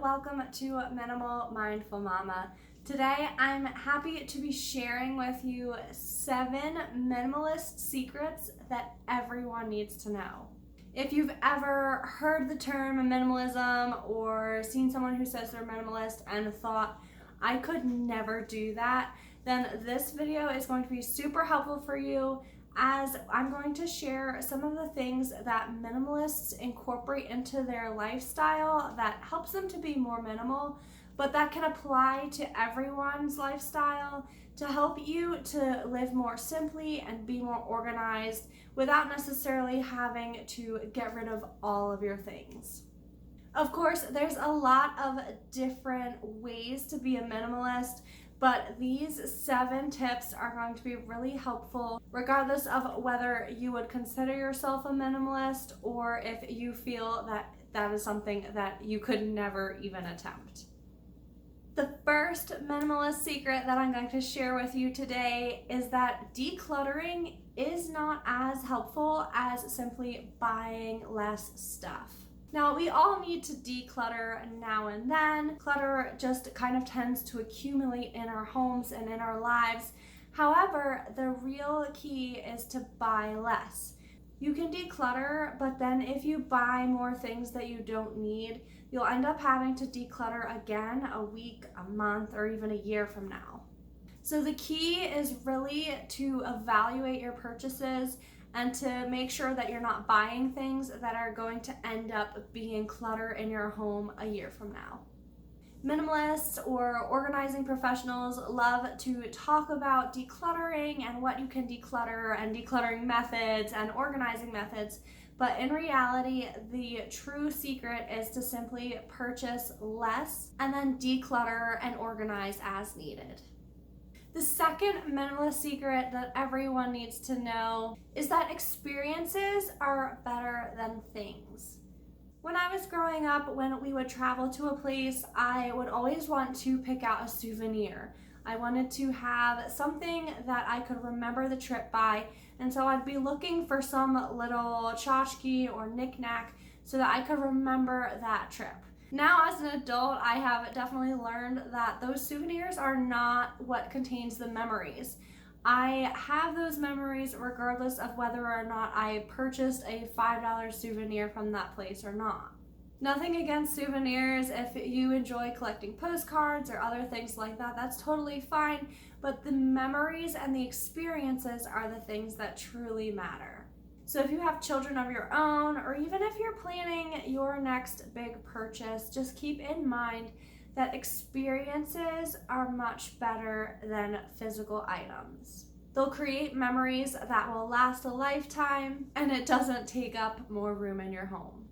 welcome to Minimal Mindful Mama. Today I'm happy to be sharing with you 7 minimalist secrets that everyone needs to know. If you've ever heard the term minimalism or seen someone who says they're minimalist and thought, I could never do that, then this video is going to be super helpful for you, as I'm going to share some of the things that minimalists incorporate into their lifestyle that helps them to be more minimal, but that can apply to everyone's lifestyle to help you to live more simply and be more organized without necessarily having to get rid of all of your things. Of course, there's a lot of different ways to be a minimalist, but these 7 tips are going to be really helpful regardless of whether you would consider yourself a minimalist or if you feel that that is something that you could never even attempt. The first minimalist secret that I'm going to share with you today is that decluttering is not as helpful as simply buying less stuff. Now, we all need to declutter now and then. Clutter just kind of tends to accumulate in our homes and in our lives. However, the real key is to buy less. You can declutter, but then if you buy more things that you don't need, you'll end up having to declutter again a week, a month, or even a year from now. So the key is really to evaluate your purchases and to make sure that you're not buying things that are going to end up being clutter in your home a year from now. Minimalists or organizing professionals love to talk about decluttering and what you can declutter and decluttering methods and organizing methods, but in reality, the true secret is to simply purchase less and then declutter and organize as needed. The second minimalist secret that everyone needs to know is that experiences are better than things. When I was growing up, when we would travel to a place, I would always want to pick out a souvenir. I wanted to have something that I could remember the trip by, and so I'd be looking for some little tchotchke or knick-knack so that I could remember that trip. Now, as an adult, I have definitely learned that those souvenirs are not what contains the memories. I have those memories regardless of whether or not I purchased a $5 souvenir from that place or not. Nothing against souvenirs. If you enjoy collecting postcards or other things like that, that's totally fine, but the memories and the experiences are the things that truly matter. So if you have children of your own, or even if you're planning your next big purchase, just keep in mind that experiences are much better than physical items. They'll create memories that will last a lifetime, and it doesn't take up more room in your home.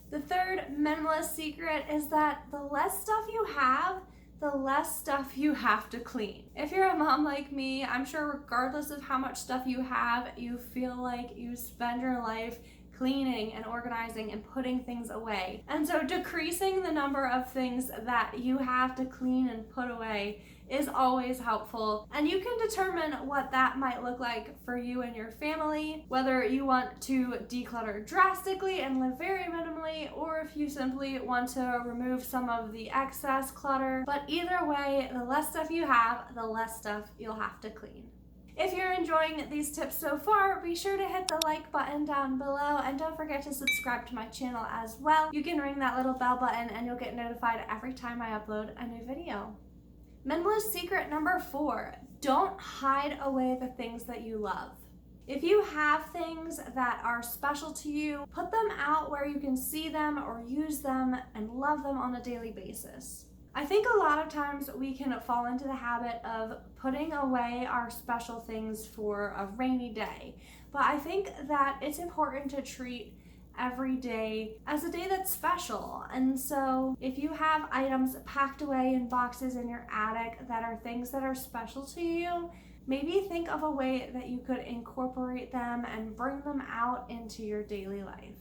The third minimalist secret is that the less stuff you have, the less stuff you have to clean. If you're a mom like me, I'm sure regardless of how much stuff you have, you feel like you spend your life cleaning and organizing and putting things away. And so decreasing the number of things that you have to clean and put away is always helpful. And you can determine what that might look like for you and your family, whether you want to declutter drastically and live very minimally, or if you simply want to remove some of the excess clutter. But either way, the less stuff you have, the less stuff you'll have to clean. If you're enjoying these tips so far, be sure to hit the like button down below, and don't forget to subscribe to my channel as well. You can ring that little bell button and you'll get notified every time I upload a new video. Minimalist secret number 4, don't hide away the things that you love. If you have things that are special to you, put them out where you can see them or use them and love them on a daily basis. I think a lot of times we can fall into the habit of putting away our special things for a rainy day, but I think that it's important to treat every day as a day that's special. And so if you have items packed away in boxes in your attic that are things that are special to you, maybe think of a way that you could incorporate them and bring them out into your daily life.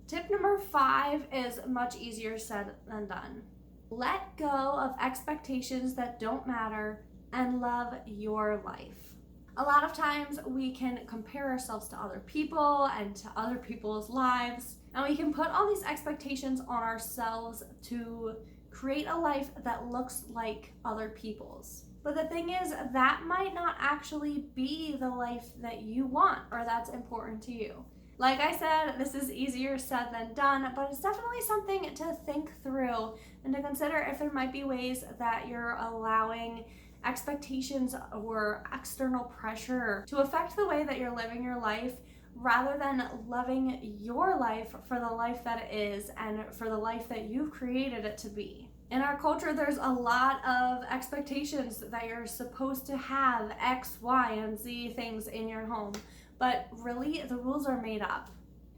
Tip number 5 is much easier said than done. Let go of expectations that don't matter and love your life. A lot of times we can compare ourselves to other people and to other people's lives, And we can put all these expectations on ourselves to create a life that looks like other people's. But the thing is, that might not actually be the life that you want or that's important to you. Like I said, this is easier said than done, but it's definitely something to think through and to consider if there might be ways that you're allowing expectations or external pressure to affect the way that you're living your life, rather than loving your life for the life that it is and for the life that you've created it to be. In our culture, there's a lot of expectations that you're supposed to have X, Y, and Z things in your home, but really the rules are made up.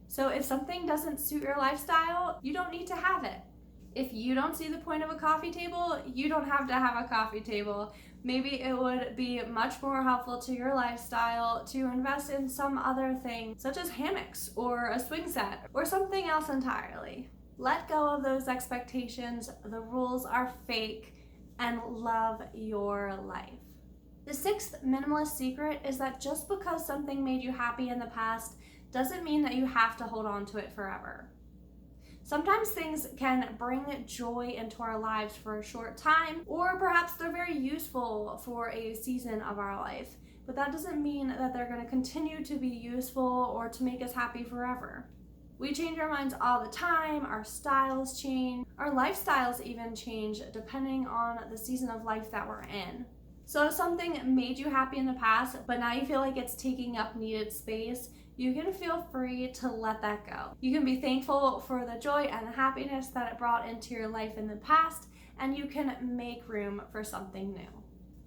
So if something doesn't suit your lifestyle, you don't need to have it. If you don't see the point of a coffee table, you don't have to have a coffee table. Maybe it would be much more helpful to your lifestyle to invest in some other thing, such as hammocks or a swing set or something else entirely. Let go of those expectations. The rules are fake, and love your life. The sixth minimalist secret is that just because something made you happy in the past doesn't mean that you have to hold on to it forever. Sometimes things can bring joy into our lives for a short time, or perhaps they're very useful for a season of our life, but that doesn't mean that they're going to continue to be useful or to make us happy forever. We change our minds all the time, our styles change, our lifestyles even change depending on the season of life that we're in. So if something made you happy in the past, but now you feel like it's taking up needed space, you can feel free to let that go. You can be thankful for the joy and the happiness that it brought into your life in the past, and you can make room for something new.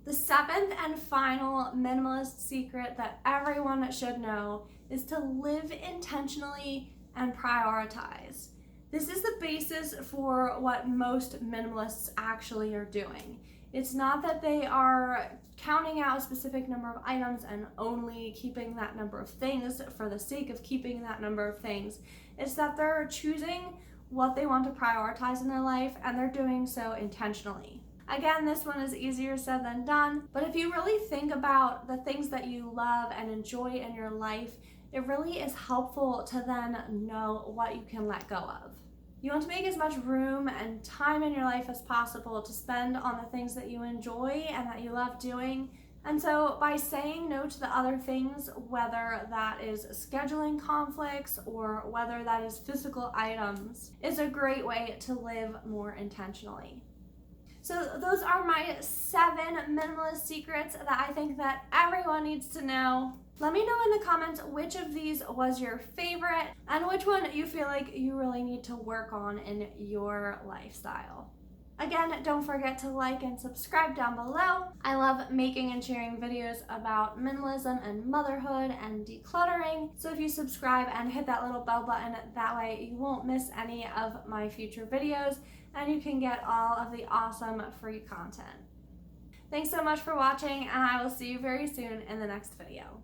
The seventh and final minimalist secret that everyone should know is to live intentionally and prioritize. This is the basis for what most minimalists actually are doing. It's not that they are counting out a specific number of items and only keeping that number of things for the sake of keeping that number of things. It's that they're choosing what they want to prioritize in their life, and they're doing so intentionally. Again, this one is easier said than done, but if you really think about the things that you love and enjoy in your life, it really is helpful to then know what you can let go of. You want to make as much room and time in your life as possible to spend on the things that you enjoy and that you love doing. And so by saying no to the other things, whether that is scheduling conflicts or whether that is physical items, is a great way to live more intentionally. So those are my 7 minimalist secrets that I think that everyone needs to know. Let me know in the comments which of these was your favorite and which one you feel like you really need to work on in your lifestyle. Again, don't forget to like and subscribe down below. I love making and sharing videos about minimalism and motherhood and decluttering. So if you subscribe and hit that little bell button, that way you won't miss any of my future videos and you can get all of the awesome free content. Thanks so much for watching, and I will see you very soon in the next video.